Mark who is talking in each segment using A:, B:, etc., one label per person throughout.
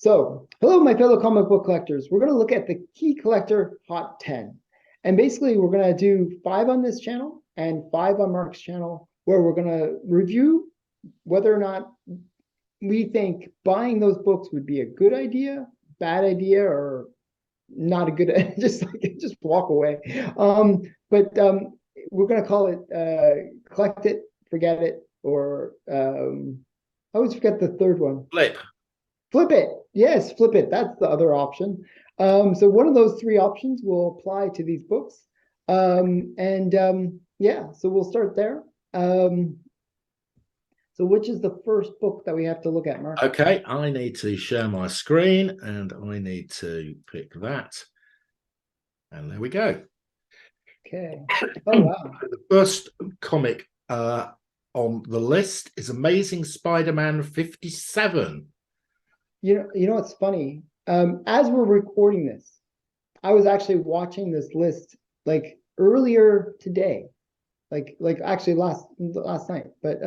A: So, hello, my fellow comic book collectors. We're going to look at the Key Collector Hot 10. And basically, we're going to do 5 on this channel and 5 on Mark's channel, where we're going to review whether or not we think buying those books would be a good idea, bad idea, or not a good just walk away. But we're going to call it collect it, forget it, or I always forget the third one. Flip it. Yes, flip it. That's the other option. So one of those 3 options will apply to these books. Yeah, so we'll start there. So which is the first book that we have to look at, Mark?
B: Okay, I need to share my screen and I need to pick that. And there we go.
A: Okay. Oh, wow.
B: The first comic on the list is Amazing Spider-Man 57.
A: You know what's funny? As we're recording this, I was actually watching this list like earlier today, like actually last night. But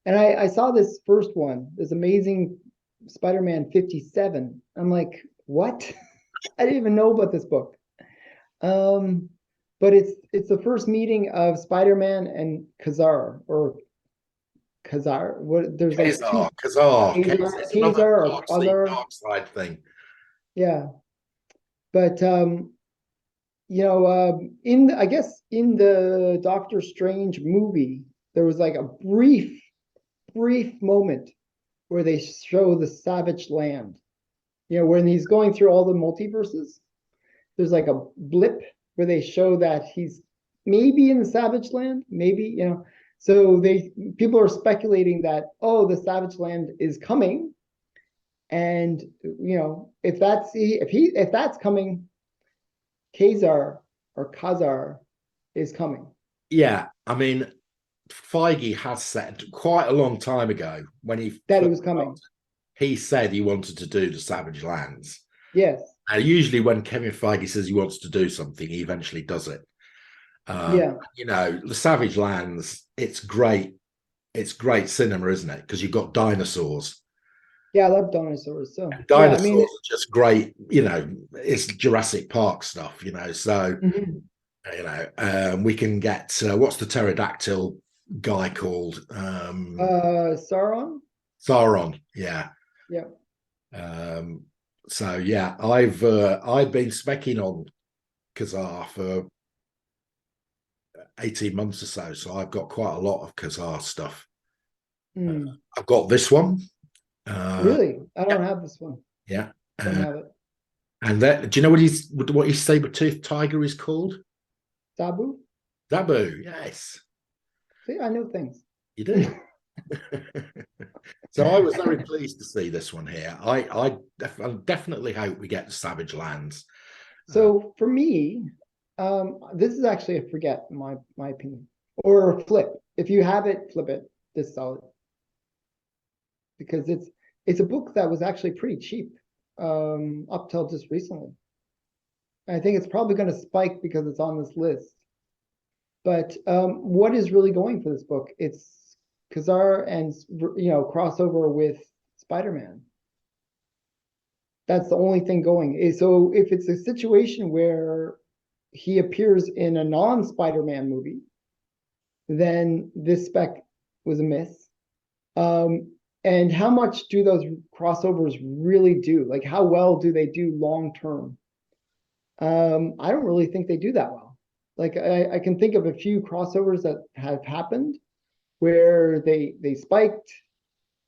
A: and I saw this first one, this Amazing Spider-Man 57. I'm like, what? I didn't even know about this book. But it's the first meeting of Spider-Man and Kazar, or Kazar. What there's like
B: Kazar
A: or Kazar.
B: Dark side thing.
A: Yeah, but I guess in the Doctor Strange movie, there was like a brief moment where they show the Savage Land. When he's going through all the multiverses, there's like a blip where they show that he's maybe in the Savage Land, maybe, So people are speculating that, oh, the Savage Land is coming, and if that's coming, Kazar or Kazar is coming.
B: Yeah, I mean, Feige has said quite a long time ago when he
A: was coming.
B: He said he wanted to do the Savage Lands.
A: Yes.
B: And usually when Kevin Feige says he wants to do something, he eventually does it.
A: Yeah.
B: The Savage Lands, it's great. It's great cinema, isn't it? Because you've got dinosaurs.
A: Yeah, I love dinosaurs. So
B: and dinosaurs are just great. It's Jurassic Park stuff. So we can get what's the pterodactyl guy called?
A: Sauron.
B: Sauron. Yeah.
A: Yeah.
B: So yeah, I've been specking on Kazar for 18 months or so I've got quite a lot of Kazar stuff. I've got this one.
A: Really? I don't have this one.
B: Yeah.
A: I don't have it.
B: And that, do you know what his saber-toothed tiger is called?
A: Zabu?
B: Zabu, yes.
A: See, I know things.
B: You do. So I was very pleased to see this one here. I definitely hope we get the Savage Lands.
A: So for me, this is actually a forget, in my opinion, or a flip. If you have it, flip it. This is solid, because it's a book that was actually pretty cheap up till just recently. I think it's probably going to spike because it's on this list. But what is really going for this book? It's Kazar and crossover with Spider-Man. That's the only thing going. So if it's a situation where he appears in a non-Spider-Man movie, then this spec was a miss. And how much do those crossovers really do? Like, how well do they do long term? I don't really think they do that well. Like, I can think of a few crossovers that have happened where they spiked,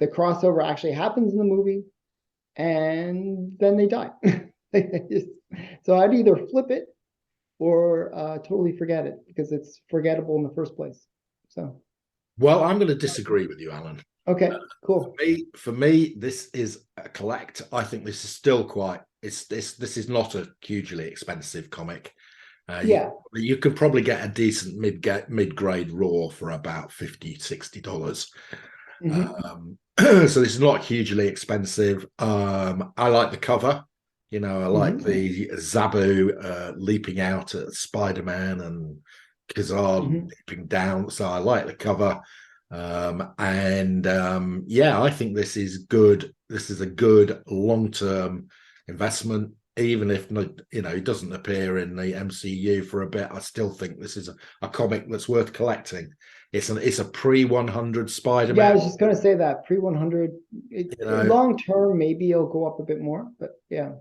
A: the crossover actually happens in the movie, and then they die. So I'd either flip it or totally forget it, because it's forgettable in the first place. So,
B: well, I'm going to disagree with you, Alan.
A: Okay, cool.
B: For me, this is a collect. I think this is still quite. This is not a hugely expensive comic. You can probably get a decent mid-grade raw for about $50-$60. So this is not hugely expensive. I like the cover. I like the Zabu leaping out at Spider-Man and Kazar leaping down. So I like the cover. I think this is good this is a good long-term investment. Even if he doesn't appear in the MCU for a bit, I still think this is a comic that's worth collecting. It's a pre-100 Spider-Man.
A: Yeah, I was just gonna say that pre-100. Long term, maybe it'll go up a bit more, but yeah.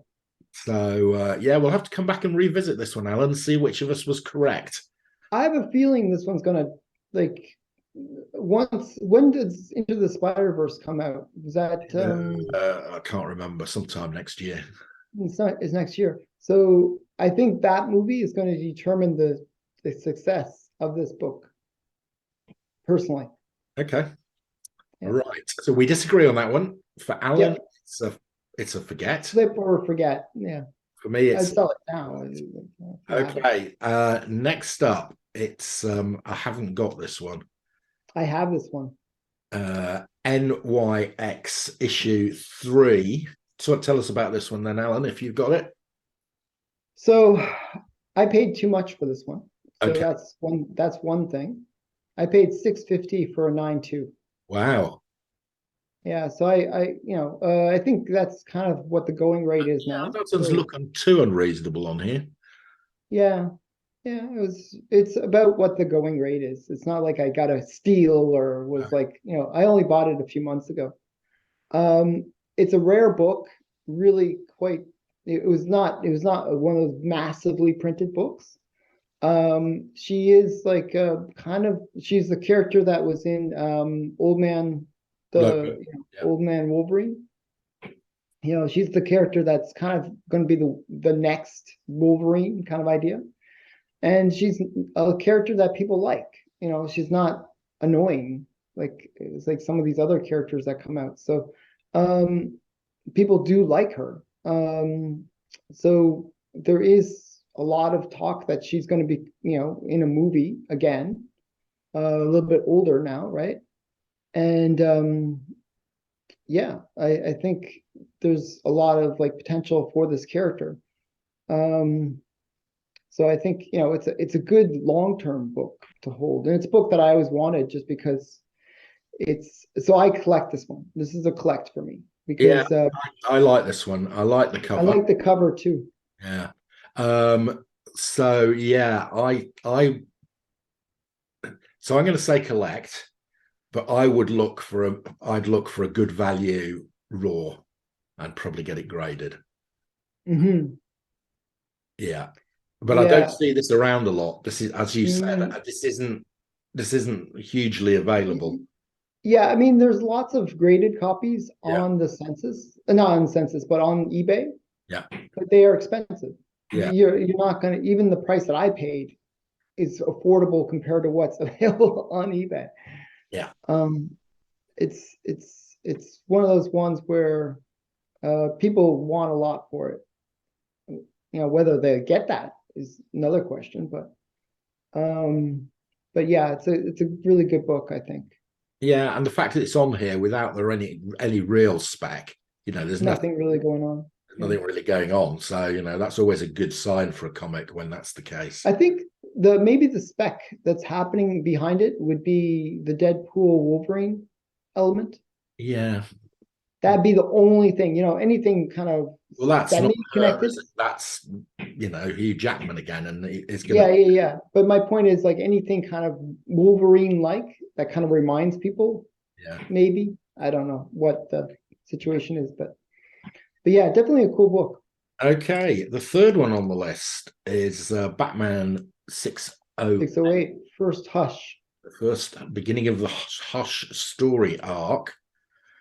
B: So yeah, we'll have to come back and revisit this one, Alan, see which of us was correct.
A: I have a feeling this one's gonna like when does Into the Spider-Verse come out? Is that
B: I can't remember, sometime next year.
A: It's next year. So I think that movie is going to determine the success of this book, personally.
B: Okay. Yeah. Right. So we disagree on that one. For Alan,
A: yep.
B: It's a forget.
A: Flip or forget. Yeah.
B: For me, it's
A: I'd sell it now.
B: Okay. Next up, it's I haven't got this one.
A: I have this one.
B: NYX issue 3. So tell us about this one then, Alan, if you've got it.
A: So I paid too much for this one. So
B: okay.
A: That's one thing. I paid $6.50 for a 9.2.
B: Wow.
A: Yeah, so I think that's kind of what the going rate is now.
B: That doesn't look too unreasonable on here.
A: Yeah. Yeah, it's about what the going rate is. It's not like I got a steal or was like, I only bought it a few months ago. It's a rare book, really quite. It was not one of those massively printed books. She is like she's the character that was in Old Man Wolverine. She's the character that's kind of going to be the next Wolverine kind of idea. And she's a character that people like. She's not annoying it's like some of these other characters that come out. So people do like her. So there is a lot of talk that she's going to be, in a movie again, a little bit older now, right? And yeah, I think there's a lot of potential for this character. So I think it's a good long-term book to hold, and it's a book that I always wanted just because so I collect this one. This is a collect for me because
B: I like this one. I like the cover.
A: I like the cover too.
B: Yeah. So yeah, so I'm going to say collect, but I'd look for a good value raw and probably get it graded.
A: Mm-hmm.
B: Yeah. But I don't see this around a lot. This is, as you said, this isn't hugely available.
A: Yeah, I mean, there's lots of graded copies on the census, not on the census, but on eBay.
B: Yeah,
A: but they are expensive.
B: Yeah,
A: you're not gonna, even the price that I paid is affordable compared to what's available on eBay.
B: Yeah.
A: It's one of those ones where people want a lot for it. Whether they get that is another question, but yeah, it's a really good book, I think.
B: Yeah, and the fact that it's on here without there any real spec, there's
A: nothing really going on.
B: Nothing really going on. So, that's always a good sign for a comic when that's the case.
A: I think maybe the spec that's happening behind it would be the Deadpool Wolverine element.
B: Yeah.
A: That'd be the only thing, anything kind of
B: that's not connected. That's Hugh Jackman again, and it's
A: gonna yeah. But my point is anything kind of Wolverine that kind of reminds people.
B: Yeah.
A: Maybe. I don't know what the situation is, but yeah, definitely a cool book.
B: Okay, the third one on the list is Batman 608.
A: First Hush.
B: The first beginning of the Hush story arc.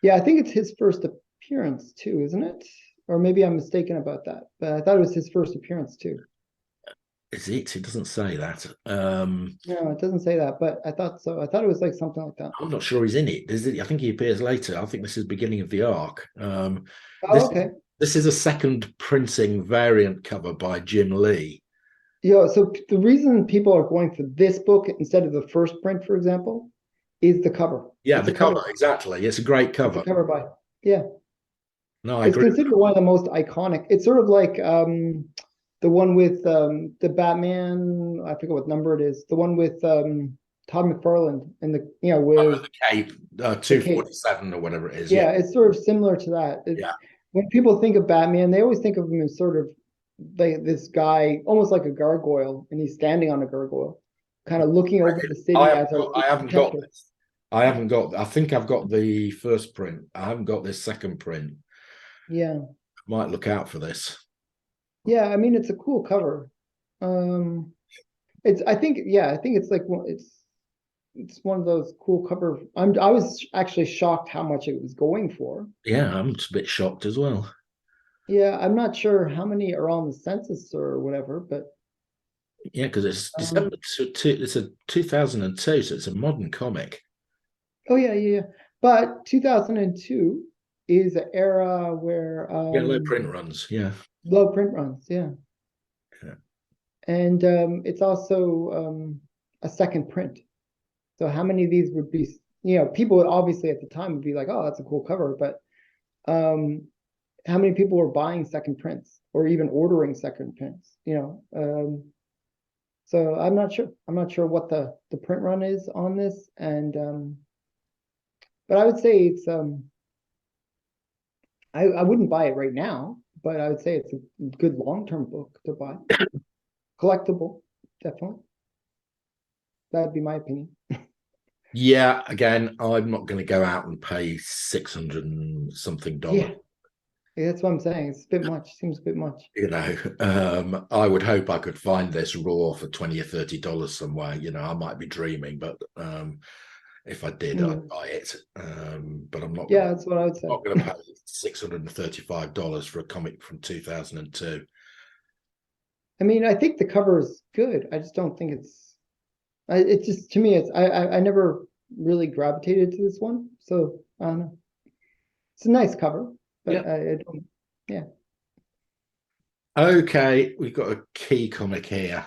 A: Yeah, I think it's his first appearance too, isn't it? Or maybe I'm mistaken about that, but I thought it was his first appearance too.
B: Is it? It doesn't say that.
A: No, it doesn't say that, but I thought so. I thought it was something like that.
B: I'm not sure he's in it. I think he appears later. I think this is the beginning of the arc.
A: Okay.
B: This is a second printing variant cover by Jim Lee.
A: Yeah, so the reason people are going for this book instead of the first print, for example, is the cover.
B: Yeah, the cover, exactly. It's a great cover.
A: It's a cover by, yeah.
B: No, I agree.
A: It's considered one of the most iconic. It's sort of like the one with the Batman. I forget what number it is. The one with Todd McFarlane and the
B: Oh,
A: with
B: the Cape,
A: the cape.
B: 247 or whatever it is.
A: Yeah,
B: Yeah.
A: it's sort of similar to that.
B: Yeah.
A: When people think of Batman, they always think of him as sort of like this guy, almost like a gargoyle, and he's standing on a gargoyle, kind of looking over the city as a
B: I haven't got
A: protector.
B: this. I think I've got the first print. I haven't got this second print.
A: Yeah,
B: Might look out for this.
A: yeah. I mean, it's a cool cover. Um, I think, yeah, I think it's like it's one of those cool cover. I was actually shocked how much it was going for.
B: Yeah, I'm just a bit shocked as well.
A: Yeah, I'm not sure how many are on the census or whatever, but
B: Yeah, because it's
A: um,
B: December it's a 2002, so it's a modern comic.
A: oh yeah, yeah, yeah. But 2002 is an era where
B: Yeah, low print runs. Yeah.
A: low print runs, yeah.
B: Yeah.
A: And it's also a second print. So how many of these would be, people would obviously at the time would be like, oh, that's a cool cover, but um, how many people were buying second prints or even ordering second prints? So I'm not sure. I'm not sure what the print run is on this, and but I would say it's I wouldn't buy it right now, but I would say it's a good long-term book to buy. Collectible, definitely. That'd be my opinion.
B: Yeah, again, I'm not going to go out and pay 600 and something dollars.
A: Yeah, yeah, that's what I'm saying. It's a bit much. Seems a bit much.
B: I would hope I could find this raw for $20 or $30 somewhere. I might be dreaming, but if I did, I'd buy it. But I'm not
A: Yeah,
B: gonna
A: that's what I would say.
B: not going to pay $635 for a comic from 2002.
A: I mean, I think the cover is good. I just don't think it's just, to me, I never really gravitated to this one. So I don't know. It's a nice cover, but
B: Yeah.
A: I don't, yeah.
B: Okay, we've got a key comic here.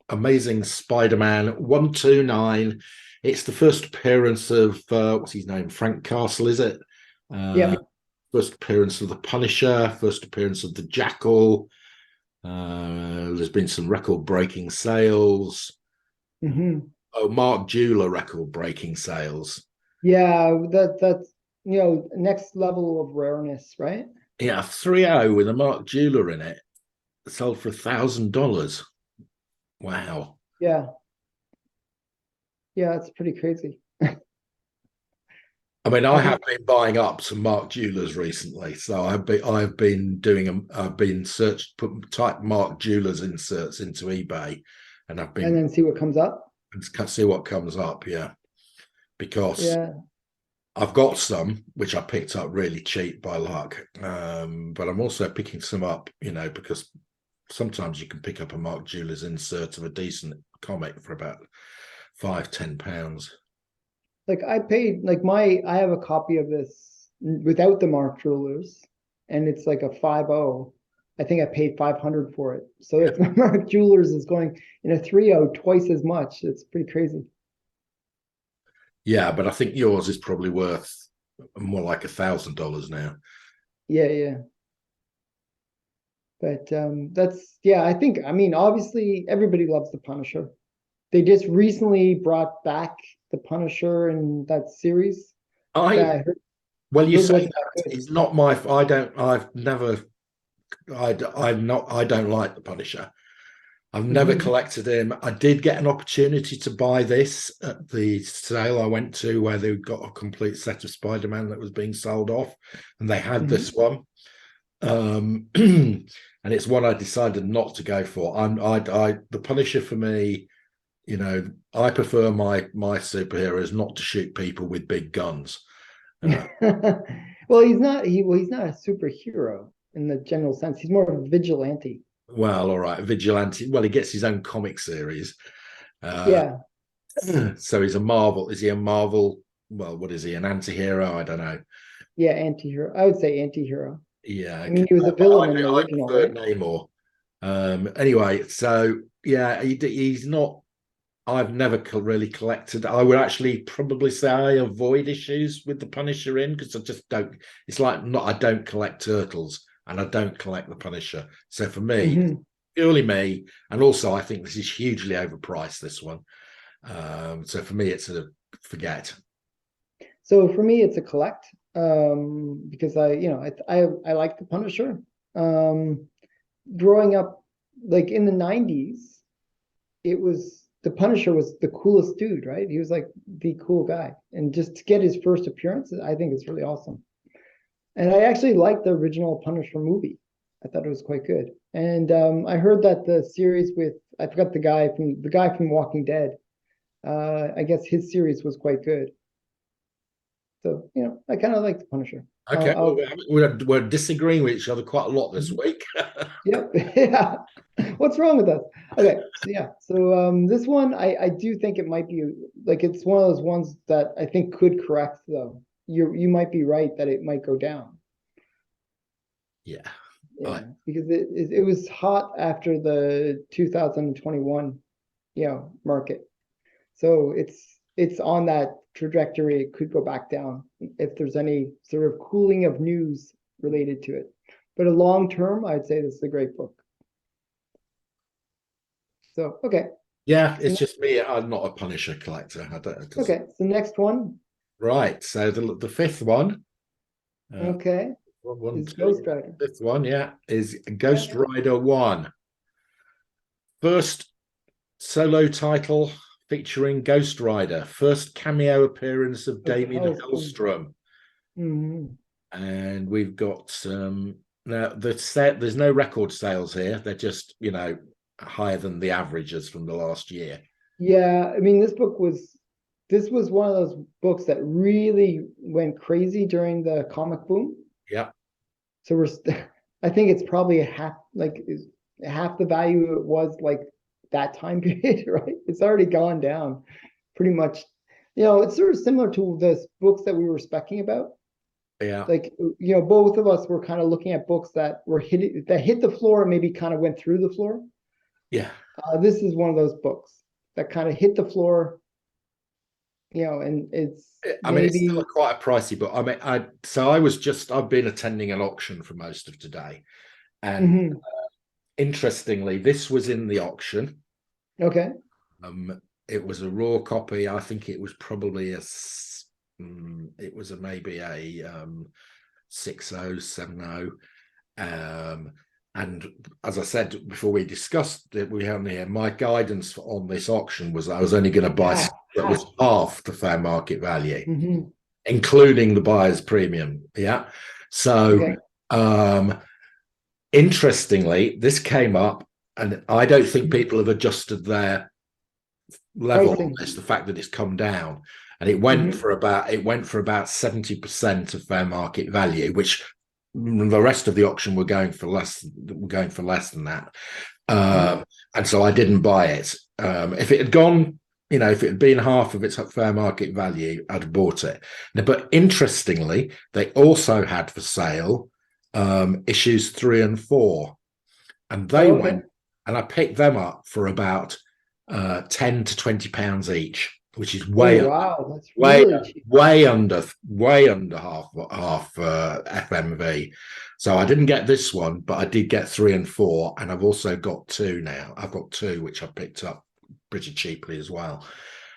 B: Amazing Spider-Man 129. It's the first appearance of what's his name? Frank Castle, is it?
A: Yeah.
B: First appearance of the Punisher, first appearance of the Jackal. There's been some record-breaking sales.
A: Hmm.
B: Oh, Mark Jeweler record-breaking sales.
A: Yeah, that's next level of rareness, right?
B: Yeah, 3.0 with a Mark Jeweler in it. Sold for $1,000. Wow.
A: Yeah. Yeah, it's pretty crazy.
B: I mean, I
A: I
B: have been buying up some Mark Jewelers recently, so I've been doing I've been type Mark Jewelers inserts into eBay, and I've
A: and
B: been
A: then see what comes up.
B: see what comes up. Yeah, because
A: Yeah.
B: I've got some which I picked up really cheap by luck, but I'm also picking some up, because sometimes you can pick up a Mark Jewelers insert of a decent comic for about £5-10.
A: Like I paid I have a copy of this without the Mark Jewelers, and it's like a 5.0. I think I paid 500 for it. So if Mark Jewelers is going in a 3.0 twice as much, it's pretty crazy.
B: Yeah, but I think yours is probably worth more like $1,000 now.
A: Yeah, yeah. But I think, I mean, obviously everybody loves the Punisher. They just recently brought back the Punisher in that series that I
B: Well, you
A: heard
B: say
A: wasn't
B: that
A: that good.
B: it's not my. I don't. I've never. I'm not. I don't like the Punisher. I've never
A: Mhm.
B: collected him. I did get an opportunity to buy this at the sale I went to, where they got a complete set of Spider-Man that was being sold off, and they had this one. And it's one I decided not to go for. The Punisher for me. I prefer my superheroes not to shoot people with big guns.
A: Well, he's not a superhero in the general sense. He's more of a vigilante.
B: Well, all right, vigilante. Well, he gets his own comic series. Uh,
A: Yeah,
B: so he's a Marvel. Is he a Marvel? Well, what is he? An anti-hero? I don't know.
A: yeah, anti-hero. I would say anti-hero.
B: Yeah,
A: I mean,
B: okay.
A: he was a
B: But
A: villain in the
B: I
A: original,
B: prefer
A: right?
B: Namor. Anyway, so yeah, he's not. I've never really collected. I would actually probably say I avoid issues with the Punisher in, because I just don't. It's like not. I don't collect turtles and I don't collect the Punisher. So for me,
A: Hmm.
B: purely me, and also I think this is hugely overpriced. This one, so for me, it's a forget.
A: So for me, it's a collect, because I like the Punisher. Growing up, like in the 90s, the Punisher was the coolest dude, right? He was like the cool guy. And just to get his first appearance, I think it's really awesome. And I actually liked the original Punisher movie. I thought it was quite good. And I heard that the series with, I forgot the guy from Walking Dead. I guess his series was quite good. So, I kind of like the Punisher.
B: Okay, we're disagreeing with each other quite a lot this week.
A: Yep. Yeah. What's wrong with us? Okay. So yeah. So this one, I do think it might be like, it's one of those ones that I think could correct though. You might be right that it might go down.
B: Yeah.
A: Yeah, because it was hot after the 2021, market. So it's on that trajectory. It could go back down if there's any sort of cooling of news related to it. But a long term, I'd say this is a great book. So okay.
B: Yeah, it's just me. I'm not a Punisher collector. I don't.
A: Okay, so next one.
B: Right. So the fifth one.
A: Okay. Is Ghost Rider.
B: Fifth one, yeah, is Ghost Rider 1. First solo title featuring Ghost Rider. First cameo appearance of Damien Hellstrom. And we've got now there's no record sales here. They're just, higher than the averages from the last year.
A: Yeah, I mean, this was one of those books that really went crazy during the comic boom.
B: Yeah.
A: So I think it's probably half the value it was like that time period, right? It's already gone down pretty much. It's sort of similar to the books that we were speccing about.
B: Yeah.
A: Like, both of us were kind of looking at books that hit the floor and maybe kind of went through the floor.
B: Yeah.
A: This is one of those books that kind of hit the floor, and it's.
B: I mean, it's still quite a pricey book. I mean, I've been attending an auction for most of today, and interestingly, this was in the auction.
A: Okay.
B: It was a raw copy. I think it was probably maybe a 60, 70. And as I said before, we discussed that we had here, my guidance on this auction was I was only going to buy stuff that was half the fair market value, including the buyer's premium. Yeah. So, interestingly, this came up, and I don't think people have adjusted their level on this, the fact that it's come down, and it went for about 70% of fair market value, which the rest of the auction were going for less than that. And so I didn't buy it. If it had gone, if it had been half of its fair market value, I'd have bought it. But interestingly, they also had for sale issues 3 and 4, and they went, and I picked them up for about £10 to £20 each, which is way under half FMV. So I didn't get this one, but I did get 3 and 4, and I've also got 2 now. I've got 2 which I picked up pretty cheaply as well.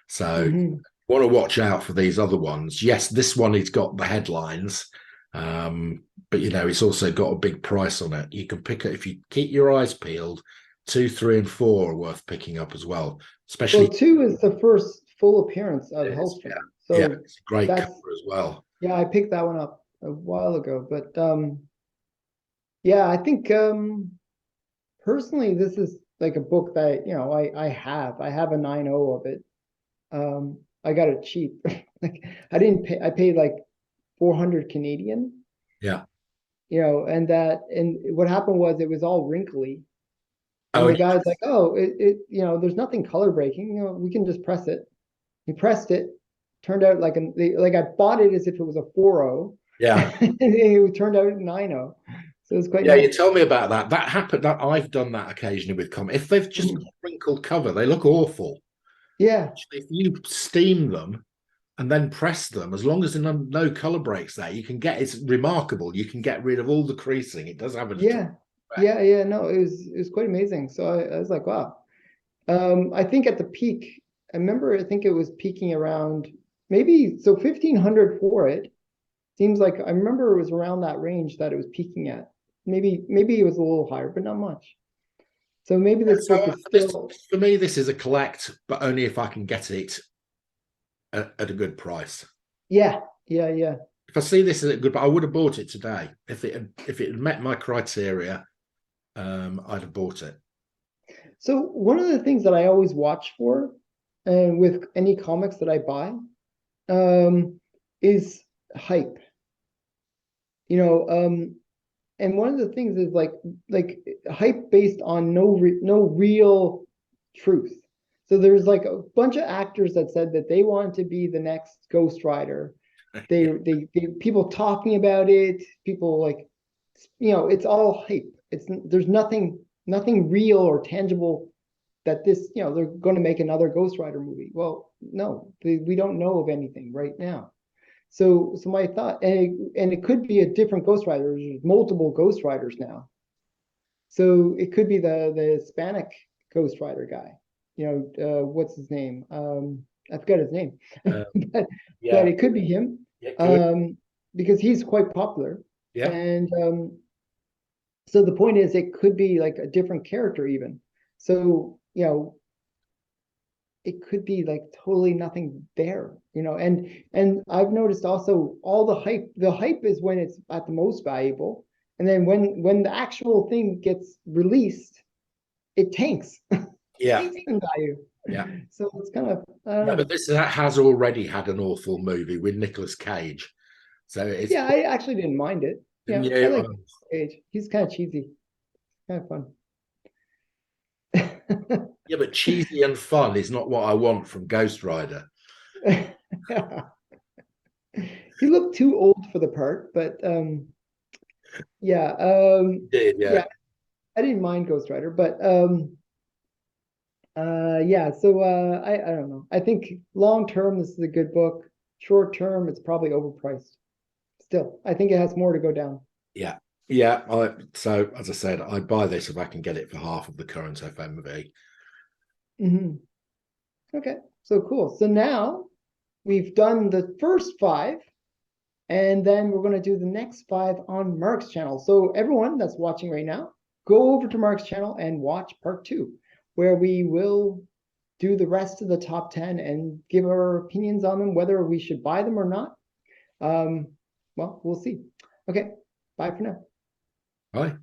B: So want to watch out for these other ones. Yes, this one has got the headlines, but it's also got a big price on it. You can pick it if you keep your eyes peeled. 2, 3, and 4 are worth picking up as well. Especially
A: 2 is the first full appearance of Hellstrom.
B: Yeah.
A: So
B: it's a great cover as well.
A: Yeah, I picked that one up a while ago, but I think personally this is like a book that I have a 9.0 of it. I got it cheap. Like I didn't pay. I paid like 400 Canadian.
B: Yeah.
A: And what happened was it was all wrinkly. And the guy's like, there's nothing color breaking. We can just press it. He pressed it. Turned out like I bought it as if it was a 4.0.
B: Yeah.
A: It turned out 9.0. So it's quite.
B: Yeah, nice. You tell me about that. That happened. That I've done that occasionally with comics. If they've just got a wrinkled cover, they look awful.
A: Yeah.
B: If you steam them and then press them, as long as there's no color breaks there, you can get. It's remarkable. You can get rid of all the creasing. It does have a
A: yeah, no, it was quite amazing. So I was like, wow. I think at the peak, I remember, I think it was peaking around maybe, so 1500 for it. Seems like, I remember it was around that range that it was peaking at. Maybe it was a little higher, but not much. So maybe this book is still,
B: For me, this is a collect, but only if I can get it at a good price.
A: yeah, yeah.
B: If I see this as a good, I would have bought it today if it had met my criteria. I'd have bought it.
A: So one of the things that I always watch for, and with any comics that I buy, is hype. You know, and one of the things is like hype based on no real truth. So there's like a bunch of actors that said that they want to be the next Ghost Rider. They people talking about it, people like, it's all hype. There's nothing real or tangible that this, they're going to make another Ghost Rider movie. Well, no, we don't know of anything right now. So my thought, and it could be a different Ghost Rider. There's multiple Ghost Riders now. So it could be the Hispanic Ghost Rider guy. What's his name? I forgot his name, but
B: Yeah,
A: it could be him,
B: yeah,
A: because he's quite popular.
B: yeah,
A: And so the point is, it could be like a different character even. So it could be like totally nothing there, and I've noticed also all the hype is when it's at the most valuable, and then when the actual thing gets released, it tanks.
B: yeah,
A: Tanks in value.
B: yeah.
A: So it's kind of, I don't
B: Yeah, but
A: know.
B: this has already had an awful movie with Nicolas Cage, so it's
A: Yeah, I actually didn't mind it. Yeah, I
B: yeah,
A: like Cage. He's kind of cheesy, kind of fun.
B: yeah, but cheesy and fun is not what I want from Ghost Rider.
A: Yeah. He looked too old for the part, but yeah,
B: Did
A: yeah,
B: yeah,
A: I didn't mind Ghost Rider, but yeah, so I don't know. I think long term this is a good book. Short term, it's probably overpriced. Still, I think it has more to go down.
B: yeah, yeah. So as I said, I'd buy this if I can get it for half of the current FMV.
A: Hmm. Okay, so cool. So now we've done the first five, and then we're going to do the next five on Mark's channel. So everyone that's watching right now, go over to Mark's channel and watch part two, where we will do the rest of the top 10 and give our opinions on them, whether we should buy them or not. Well, we'll see. Okay, bye for now.
B: Right.